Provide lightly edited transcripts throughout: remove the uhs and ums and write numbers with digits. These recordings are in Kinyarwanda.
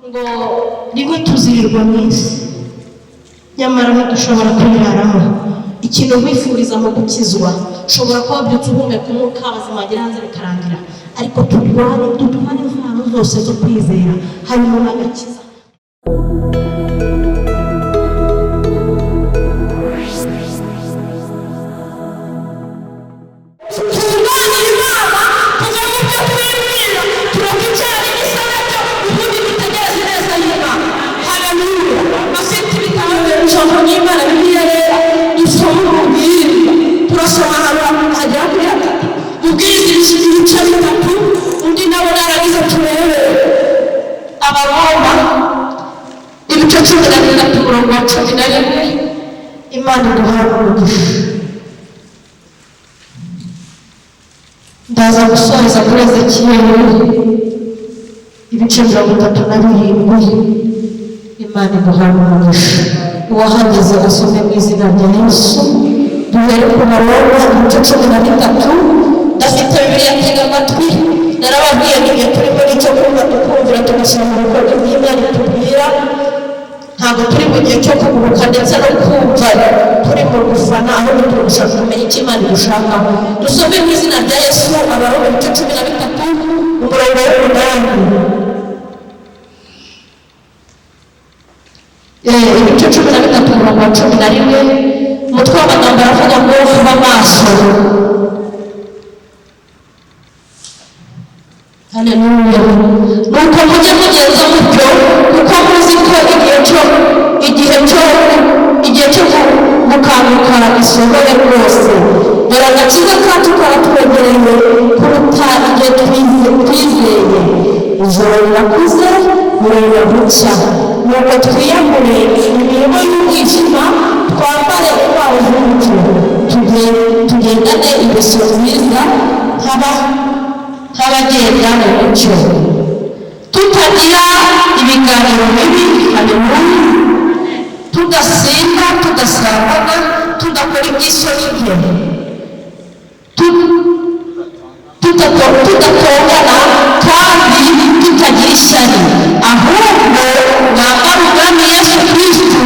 ngo rimwe tuzirirwa mu isi nyamara ntidushobora kubiraramo. Ikintu wifuriza mu gukizwa ushobora kuba byutse uhumeka umwuka abazima bagira hanze bikarangira, ariko turwane intwaro zose zo kwizera harimo n'agakiza. Imana iduhaye umugisha. Ndaza gusoreza kuri Ezekiyeli ibice 37. Imana iduhaye umugisha. Uwahageze asome mu izina rya Yesu. Duhere ku murongo ibice 13. Ndafite Bibiliya tega amatwi. Narababwiye n'igihe turi muri cyo kumva tukumvira tugashyira mu bikorwa by'Imana itubwira. Ntabwo turi mu gihe cyo kuguruka ndetse no kumva, turi mu gufana aho turi gushaka kumenya icyo Imana idushaka. Dusome mu izina rya Yesu Abaroma ibice 13 umurongo wa 8. Ibice 13 umurongo wa 11. Umutwe w'amagambo aravuga ngo kuba maso. Haleluya. Nuko mujye mugenza mutyo kuko muzi ko igihe cyo gukanguka gisohoye rwose. Dore agakiza kacu karatwegereye kuruta igihe twizeye. Ijoro rirakuze burera bucya. Nuko twiyambure imirimo y'umwijima twambare intwaro z'umucyo. Tugendane ingeso nziza nk'abagenda mu mucyo, tutagira ibiganiro bibi. Haleluya. Tudasinda, tudasambana, tudakora iby'isoni nke, tudatongana kandi tutagira ishyari, ahubwo mwambare umwami Yesu Kristo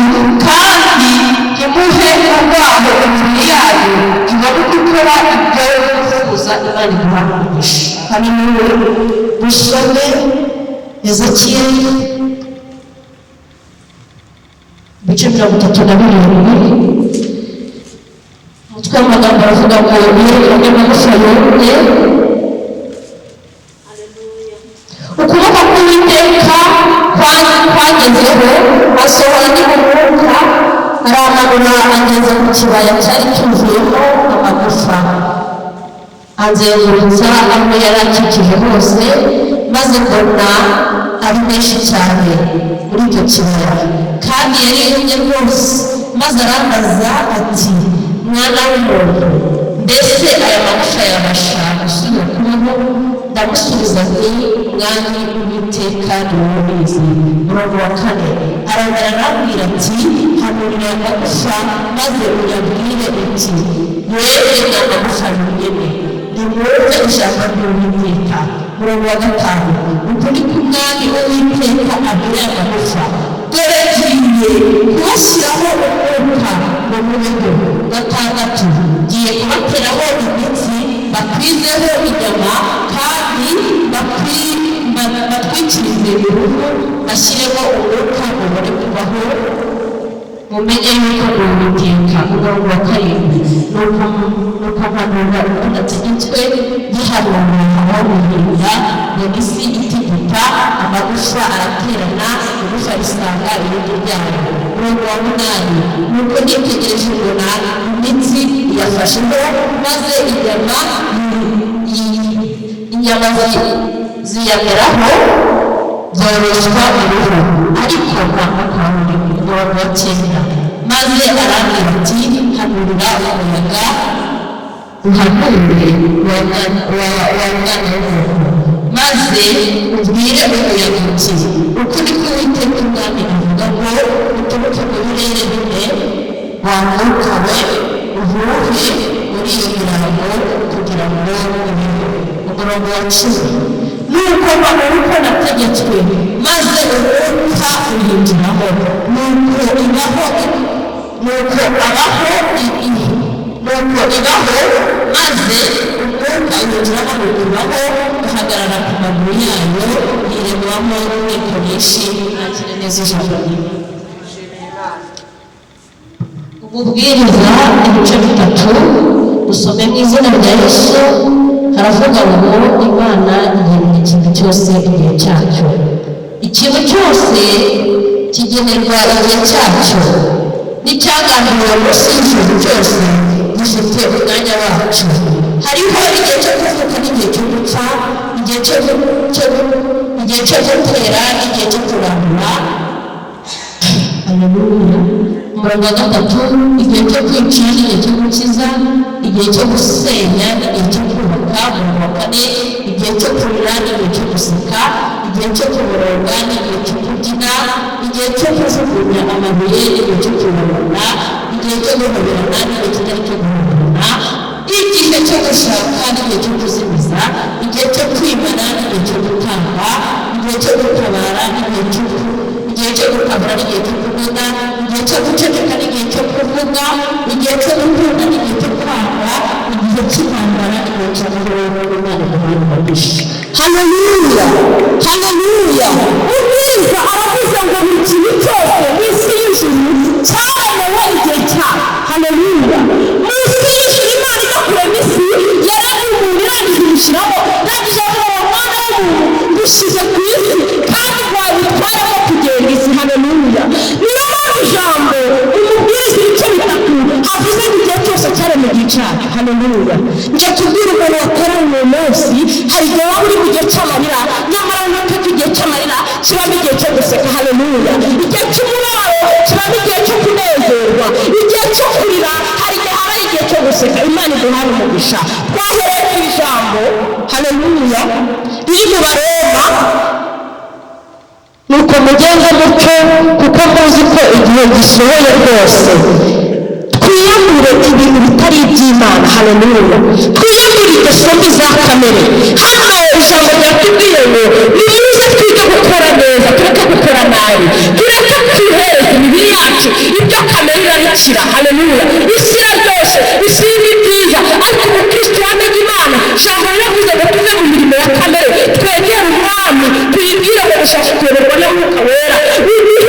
kandi ntimuhe urwaho imibiri yanyu ibone gukora ibyo yifuza. Imana iduhaye umugisha. Haleluya. Dusome Ezekiyeli ibice 37. Umutwe w'amagambo aravuga ngo yerekane amagufa yomye. Ukuboko k'Uwiteka kwagezeho asohora n'umwuka aramanura angeza mu kibaya cyari cyuzuyemo amagufa, anzengurutsa aho yari akikije hose, maze mbona ari menshi cyane muri icyo kibaya kandi yari yumye rwose. Maze arambaza ati, mwana w'umuntu, mbese aya magufa yabasha gusubira kubaho? Ndamusubiza nti, mwami Uwiteka ni wowe ubizi. Umurongo wa 4 arongera arambwira ati, hanurira aya magufa maze uyabwire uti, mwebwe amagufa yumye, nimwumve ijambo ry'Uwiteka. Umurongo wa 5 uku ni ko umwami Uwiteka abwira aya magufa, dore ngiye kubashyiraho umwuka mu mubiri. 6 ngiye kubateraho imitsi, bakwizeho inyama kandi batwikirize uruhu, bashyiremo umwuka mubone kubaho, mumenye yuko ni Uwiteka. Umurongo wa 7 nuko mpanura uko nategetswe, gihanura aho muhinga mu isi itigita, amagufa araterana, igufa risanga ibiryo byayo. Umurongo wa 8 nuko nitegereje mbona imitsi yafasheho, maze inyama ziyameraho zoroswa uruhu, ariko nta mwuka urimo. Umurongo wa 9 maze arambwira ati, hanurira umuyaga uhanure wa mwana w'umuntu, maze ubwire umuyaga uti, uku ni ko Uwiteka umwami avuga ngo uturuke mu birere bine, wa mwuka we uhuhe muri iyo mirambo kugira ngo ubeho. Umurongo wa 10 nuko mbona uko nategetswe, maze umwuka yinjiramo nuko ibaho maze umwuka yinjiramo nukubaho uhagarara ku maguru yayo yiremwamo n'inteko nyinshi nakire neza ijambo ry'Imana. Umubwiriza ibice bitatu dusome mu izina rya Yesu. Haravuga ngo Imana igenera ikintu cyose igihe cyacyo. Ikintu cyose kigenerwa igihe cyacyo, n'icyagambiriwe munsi y'ijuru cyose gifite umwanya wacyo. Hariho igihe cyo kuvuka n'igihe cyo gupfa, igihe cyo gutera n'igihe cyo kurandura. Haleluya. Umurongo wa gatatu, igihe cyo kwica n'igihe cyo gukiza, igihe cyo gusenya n'igihe cyo kubaka. Umurongo wa kane, igihe cyo kurira n'igihe cyo guseka, igihe cyo kuboroga n'igihe cyo kubyina, igihe cyo kujugunya amabuye n'igihe cyo kuyoborana, igihe cyo guhoberana n'igihe kitari cyo guhoberana, igihe cyo gushaka n'igihe cyo kuzimiza, igihe cyo kwimana n'igihe cyo gutanga, igihe cyo gutabara n'igihe cyo gutabara n'igihe cyo kuvuga, igihe cyo guceceka n'igihe cyo kuvuga, igihe cyo gukunda n'igihe cyo kwanga, igihe cy'intambara n'igihe cyo guhora Imana guhanisha. Haleluya, haleluya. Ubwiza aravuze ngo buri kintu cyose n'isi y'ijuru cyaremewe igihe cyayo. Haleluya. Munsi y'ijuru Imana idakurema isi yaremye umuntu irangije imushyiramo, irangije avuga mwana w'umuntu ngushyize ku isi kandi wabitwaramo kugenda isi. Haleluya. Niyo mpamvu ijambo umubwiriza ibice bitatu havuze ngo igihe cyose cyaremwe igihe cyayo. Haleluya. Njya kubwira umuntu wakorana uyu munsi, hari igihe waba uri mu gihe cy'amarira, nyamara wibuke ko igihe cy'amarira kibamo igihe cyo guseka. Haleluya. Igihe cy'umubabaro kibamo igihe cyo kunezerwa, igihe cyo kurira hari igihe haba igihe cyo guseka. Imana iduhana umugisha. Twahereye ku ijambo haleluya riri mu Baroma, nuko mugende mutyo kuko muzi ko igihe gisohoye rwose. Twiyambure ibintu bitari iby'Imana. Haleluya. Twiyambure ingeso mbi za kamere. Hano ijambo ryatubwiye ngo nimuze twige gukora neza, tureke gukora nabi, tureke twihereze imibiri yacu ibyo kamere irarikira. Haleluya. Isi iraryoshye, isi y'ibyiza, ariko umukristo wamenye Imana ijambo riravuze ngo tuve mu mirimo ya kamere twegere umwami, tuyibwire ngo dushaka kuyoborwa n'Umwuka Wera,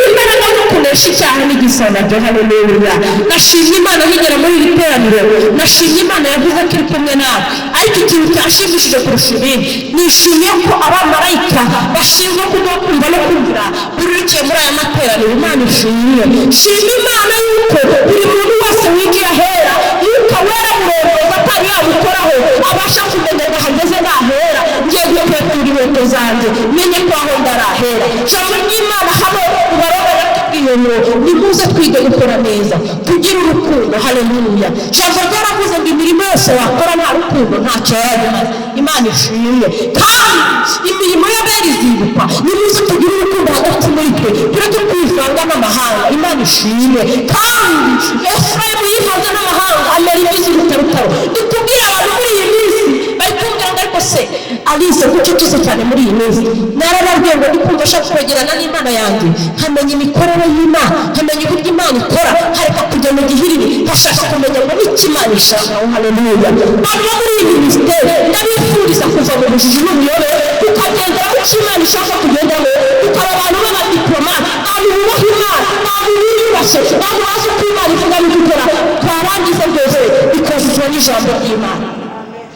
imbaraga zo kunesha icyaha n'igisa nabyo. Haleluya. Nashimye Imana nkigera muri iri teraniro, nashimye Imana yavuze ko iri kumwe nawe. Ariko ikintu cyashimishije kurusha ibindi, nishimiye ko abamarayika bashinzwe kumva no kumvira burikiye muri aya materaniro. Imana ishimye. Shima Imana yuko buri muntu wese wigira ahera Mwuka Wera murongoza atari yamukoraho abasha kumenya ngo hageze nahera, ngiye gukwekura inkweto zanjye menye ko aho ndarahera. Ijambo ry'Imana hano Baroma yatubwiye ngo nimuze twige gukora neza, tugire urukundo. Haleluya. Ijambo ryaravuze ngo imirimo yose wakora nta rukundo ntacyo yabimaze. Imana ishimye. Kandi imirimo y'abera izibukwa. Nimuze tugire urukundo hagati muri twe, tureke kwivanga n'amahanga. Imana ishimye. Kandi Efurayimu yivanze n'amahanga amera imizi rutarutaro. Nitubwire abantu muri iyi minsi bari kumvira ngo ariko se Alice kuki tuze cyane muri iyi minsi, narababwiye ngo ndikumva ashaka kwegerana n'Imana yanjye, nkamenya imikorere y'Imana, nkamenya uburyo Imana ikora, hareka kujya mu gihiriri hashaka kumenya ngo n'iki Imana ishaka. Haleluya. Abantu muri iyi minisiteri ndabifuriza kuva mu bujiji n'ubuyobe, tukagendera ku cyo Imana ishaka kugendamo, tukaba abantu b'abadiplomate, abantu bubaha Imana, abantu biyubashye, abantu bazi uko Imana ivuga n'igikora, twarangiza byose bikuzuzwa n'ijambo ry'Imana.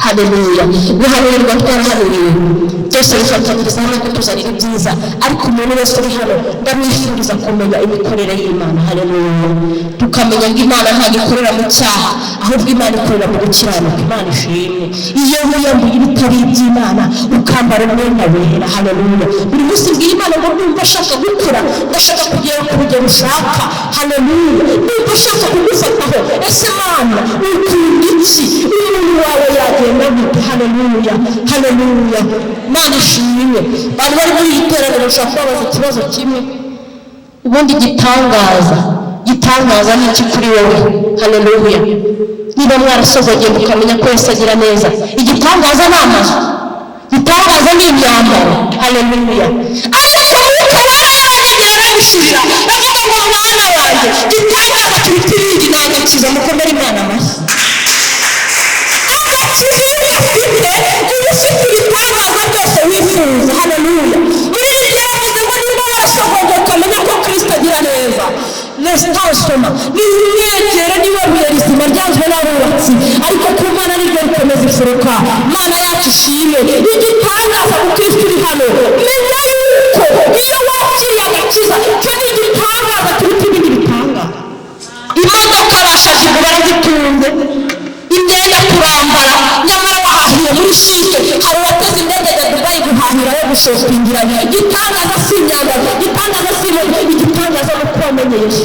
Haleluya. Guhanurirwa twarahanuriwe, byose bifatanyiriza hamwe kutuzanira ibyiza, ariko umuntu wese uri hano ndamwifuriza kumenya imikorere y'Imana. Haleluya. Tukamenya ngo Imana ntabwo ikorera mu cyaha, ahubwo Imana ikorera mu gukiranuka. Imana ishimwe. Iyo wiyambuye ibitari iby'Imana ukambara umwenda wera. Haleluya. Buri munsi mbwira Imana ngo numva ashaka gukura, ndashaka kugera ku rugero ushaka. Haleluya. Numva ashaka kugufataho, ese Mana ukunda iki? Umuntu wawe yagenda gute? Haleluya. Haleluya. Mana ishimwe. Abantu bari muri iri teraniro ushaka kubabaza ikibazo kimwe, ubundi gitangaza ni iki kuri wowe? Haleluya. Niba mwarasozogeye mukamenya ko Yesu agira neza, igitangaza ni amazu, igitangaza ni imyambaro. Haleluya. Ariko Mwuka Wera yaragera aramushirira gukiza mukomere Imana amashyi. Agakiza ufite ubufite ibitangaza byose wifuza. Haleluya. Muri iri gerageza ngo niba warashoboye ukamenya ko Kristo agira neza, nesitashoma nimwegere niwe buye rizima ryanzwe n'abubatsi, ariko ku Mana niryo rikomeza imfuruka. Mana yacu ishimwe, igitangaza ku Kristo uri hano. Menya yuko iyo wakiriye agakiza cyo ni igitangaza kiruta ibindi bitanga. Imodoka bashakirwa barazitunze, imyenda kurambara, nyamara wahahiye muri shike. Hari uwateze indege ya Dubai guhahira yo gushopingiranya. Igitangaza si imyambaro, igitangaza si ibintu, igitangaza no kuba wamenye Yesu.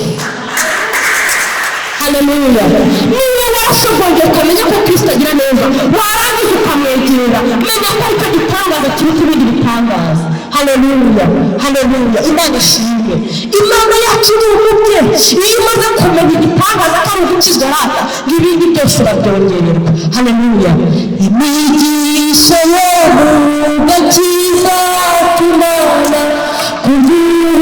Haleluya. Niba washoboye ukamenya ko Kristo agira neza, warangiza ukamwegera, menya ko icyo gitangaza kiruta ibindi bitangaza. Haleluya. Haleluya. Imana ishimwe. Imana yacu ni umubye. Iyo umaze kumenya igitangaza ko ari ugukizwa rata, n'ibindi byose urabyongererwa. Haleluya. Imigisha yo mu gakiza tumana kugurunda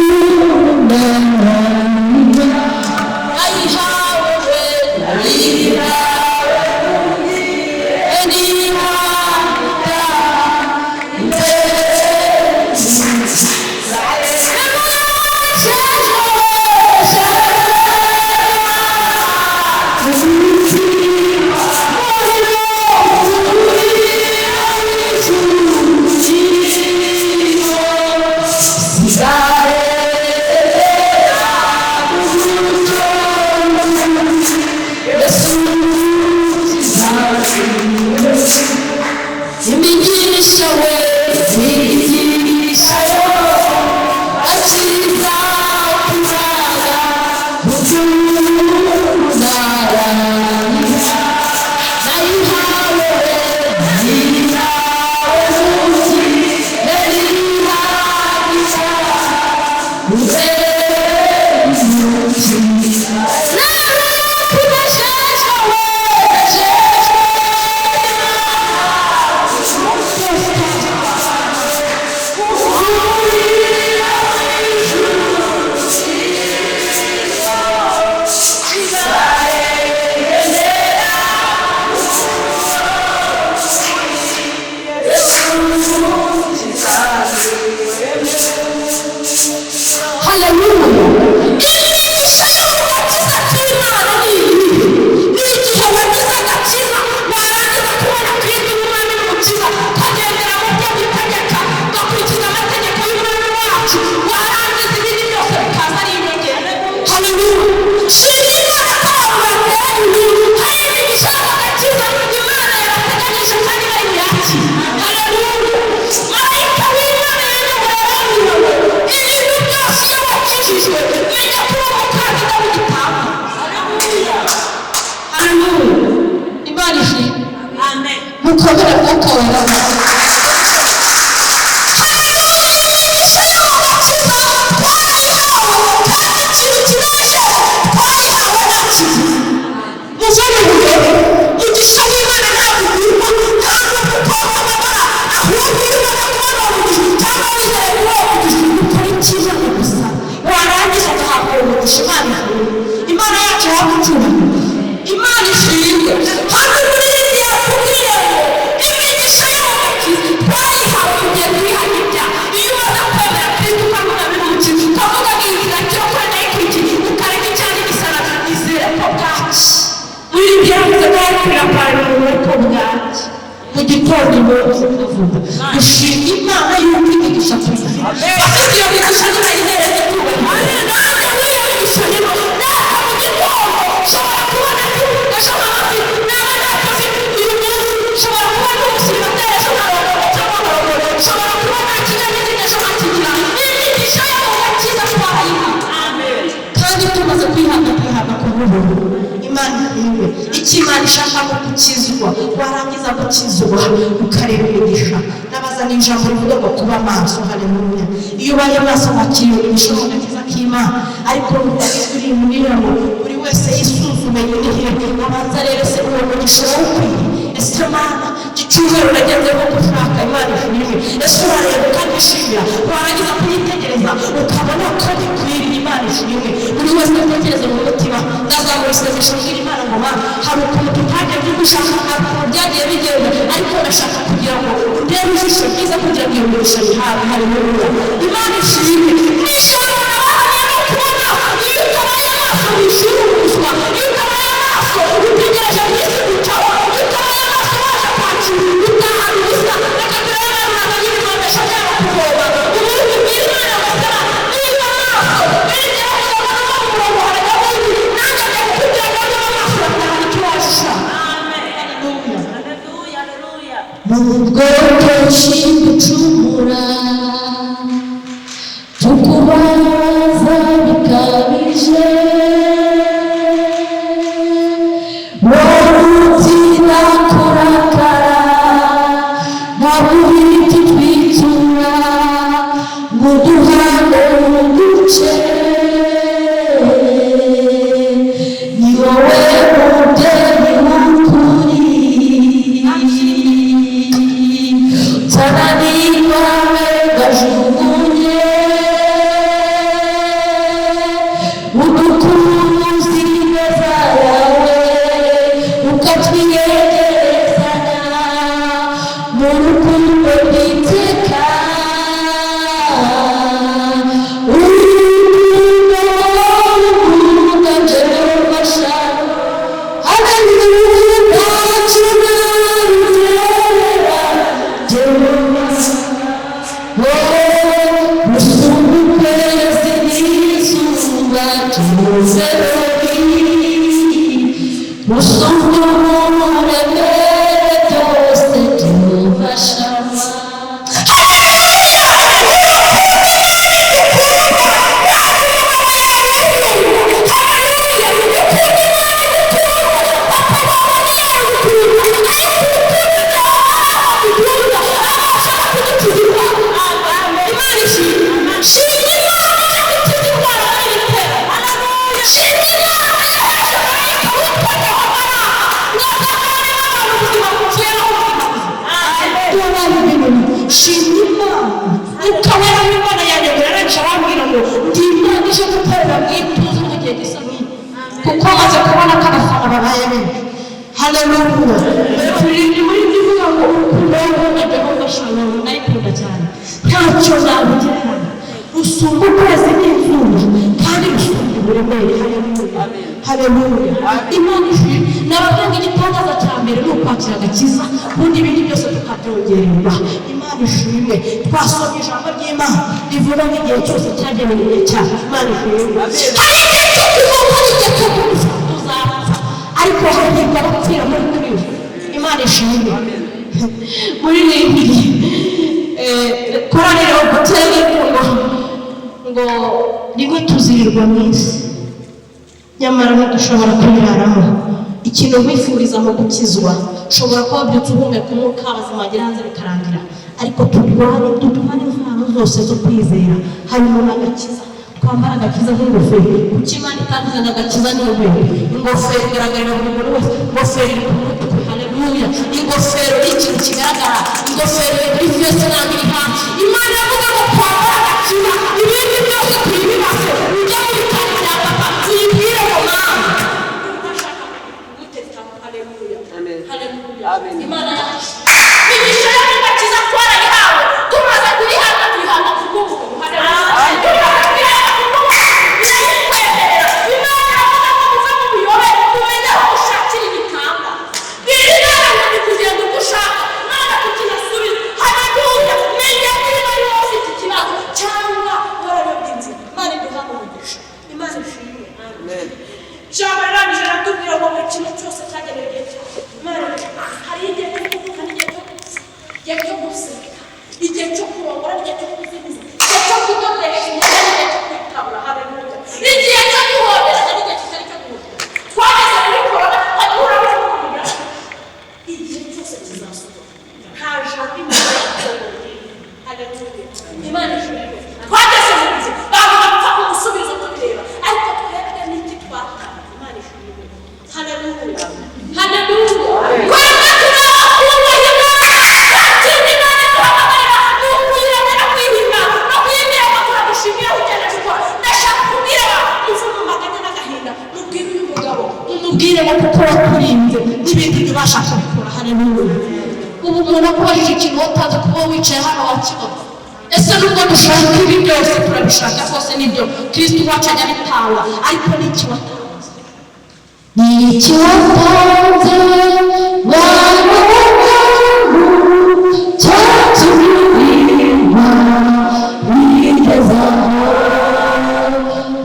warangiza gukizwa ukareba imigisha n'abazana ijambo rivuga ngo kuba maso. Haleluya. Iyo ubaye maso wakiriye ibishoboka kiza k'Imana, ariko uri munira ngo buri wese yisuzume yirihe abanza rero se uwo mugisha ukwiye. Ese Mana gicyubahiro urageze ko gushaka Imana ishimwe. Ese urareba kandi ishimira, warangiza kuyitegereza ukabona ko bikwiriye Imana ishimwe. Buri wese atekereza mu mutima ndazamura isengesho mbwira Imana ngo hari ukuntu tutagiye dushaka byagiye bigenda ariko ndashaka kugira ngo ndebe ijisho ryiza kugira ngo iyo migisha yihawe. Haleluya. Imana ishimwe. Nishobora kubona iyo utabaye amaso wishimye ubuzima, iyo utabaye amaso utegereje byinshi gucaho, iyo utabaye amaso waje kwakira utaha ubusa. Reka turebe Imana y'ibimamesha cyangwa kuvoma ubundi bwira Imana basaba niba amaso birigera kuzabona umurongo harega bundi nanjye njya kugira ngo niba amaso bakabona icyo washisha. Nubwo kenshi ducumura tukubaza bikabije, wowe utina kurakara ntabwo uhita utwitura ngo uduhane uduce. Ni wowe mubyeyi w'ukuri utananirwa gajugunye udukuruzi ineza yawe ukatwiyegerezanya mu rukundo rw'iteka. Urukundo ruganje rubasha haleluya ntacyo narutera Jehova musumba ukwezi n'izuba tuzerori musumba umuremere byose Jehova shama. Shimima ukabera w'Imana yanjye yararangije arambwira ngo ndi Imana ije gukorera mwituze mu gihe gisa nk'iki kuko maze kubona ko abafana babaye benshi. Haleluya. Turi muri ndivuga ngo urukundo rw'Imana Jehova shama ndayikunda cyane ntacyo nabigereranya. Rusumba ukwezi n'izuba kandi rusumba uburemere. Haleluya. Haleluya. Imana ishimwe. Nababwira igitangaza cya mbere ni ukwakira agakiza ubundi ibindi byose tukabyongerera. Imana ishimwe. Twasomye ijambo ry'Imana rivuga nk'igihe cyose cyagenewe igihe cyayo. Imana ishimwe. Hari igihe cyo kuvuga n'igihe cyo kuvuga tuzapfa ariko hahirwa abapfira muri Kristo. Imana ishimwe. Muri Bibiliya korari Rogoteri ngo rimwe tuzirirwa mu isi nyamara ntidushobora kubiraramo. Ikintu nkwifuriza mu gukizwa ushobora kuba byutse uhumeka umwuka abazimagira hanze bikarangira ariko turwane intwaro zose zo kwizera harimo n'agakiza. Twambara agakiza nk'ingofero kuko Imana itangiza n'agakiza n'ingofero. Ingofero igaragarira buri muntu wese. Ingofero iri ku mutwe. Haleluya. Ingofero ni ikintu kigaragara. Ingofero iri ku yose ntabwo iri hanze. Imana yavuga ngo twambara agakiza ibindi byose tuyibibase ujya mu bitaro bya papa tuyibwire ngo mama urashaka guteka. Haleluya. Haleluya. Imana yacu imigisha y'agakiza twarayihawe tumaze kuyihabwa tuyihabwa ku bw'ubuntu. Haleluya. Cyangwa warayobye tubwire ngo kuko wakurinze n'ibindi bibasha kubikora. Haleluya. ubu umuntu akubajije ikintu utazi kuba wicaye hano wakibona. ese nubwo dushaka ibi byose turabishaka rwose nibyo Kristo wacu ajya bitanga, ariko ni iki watanze? Ni iki watanze wana w'umuntu cyatubwirwa wigezaho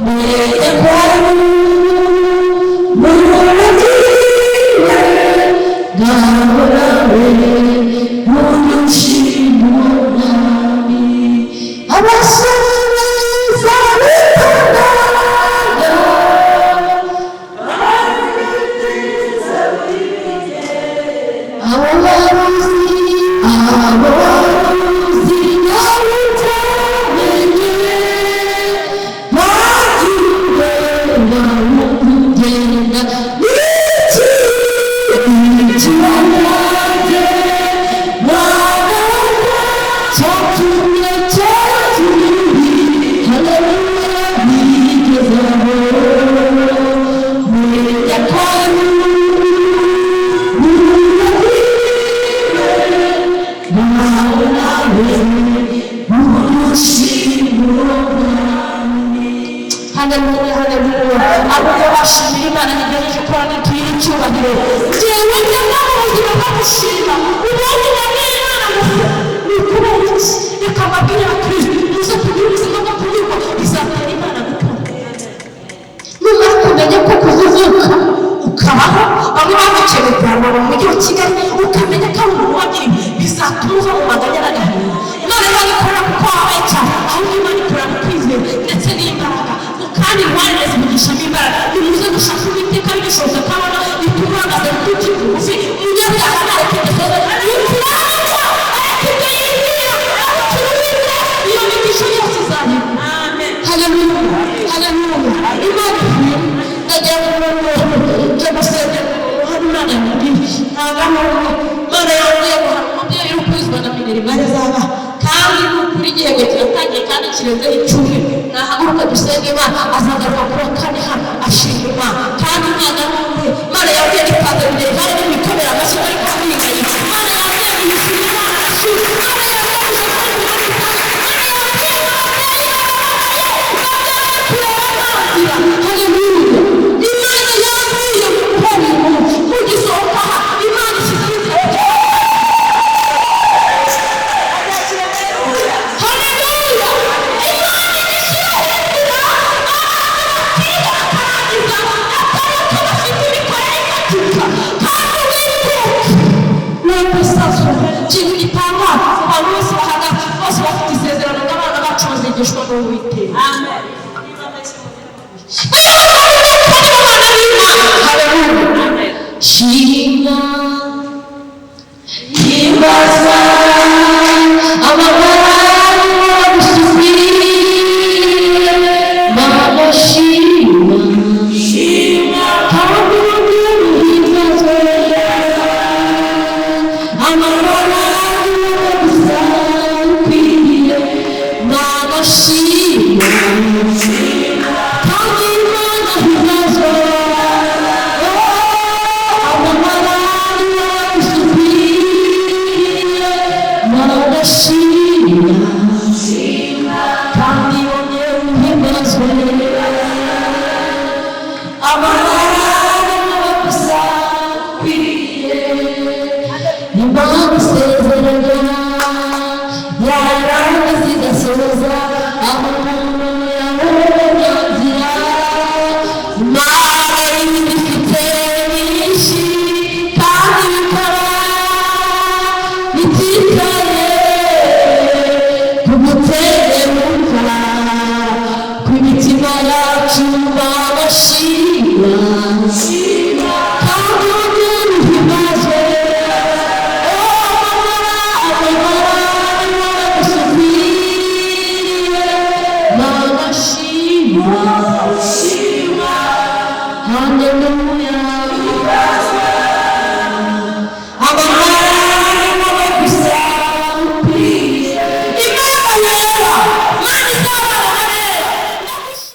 mbere kwari muragiye gahorawe mudushima umwami. abasore beza bitangaga abo baruzi nyabutamenye bagirwa mu kugenda n'iki wanjye mwana cyatumye cyaturi. Haleluya. bigezaho menya ko Haleluya, haleluya. abo bashimira Imana ntigejeje ko natwira icyubahiro. Jewe ndabona ubuzima bwamushima ubonye Imana gusa ni ukubera iki? Reka mbabwire abakristo muze kugira ubuzima bwo kunyurwa bizatera Imana gukunda. numara kumenya ko kuvuka ukabaho bamwe bavukiye mu Rwanda mu mujyi wa Kigali ukamenya ko ari umuntu wagiye bizatuma uva mu maganya n'agahinda. Imana irabikora kuko wabaye cyane, ahubwo Imana ikora mu kwizera ndetse n'imbaraga. kandi mwareze mugishamo imbaraga nimuze gushaka Uwiteka bigishoboka kabona iturangaze tuti bugufi umunyabyaha narekerezo yukuranga ariko yibwira turubira iyo migisho yose izahira. Amen. Haleluya, haleluya. Imana ivuye ndagira ngo cyo gusenge Imana yamubwiye ntabwo Imana yongeye guhana umubyeyi ukwizwa na Minerva zaba kandi kuri gihego kiratangiye kandi kirenze icumi. nahaguruka dusenge Imana azagaruka kuwa kane hano ashima Imana kandi umwana w'umwe Imana yabwiye gipanga Minerva n'imikomera amashyi ari kwamwingaye. Imana yabwiye ibisiga Imana ashima. Imana yabwiye ibisiga Imana haleluya. Imana yabwiye gukora umuntu mugisohoka Imana ishyize inzira ikintu gitangwa abantu bose bahaga bose bafite isezerano n'abana bacu bazigishwa n'Uwiteka. Amen. Shima himbaza amabara y'ubusugire Mama shima kandi uhimbazwe amabara y'ubusugire Mama shima kandi Imana himbazwe Hallelujah.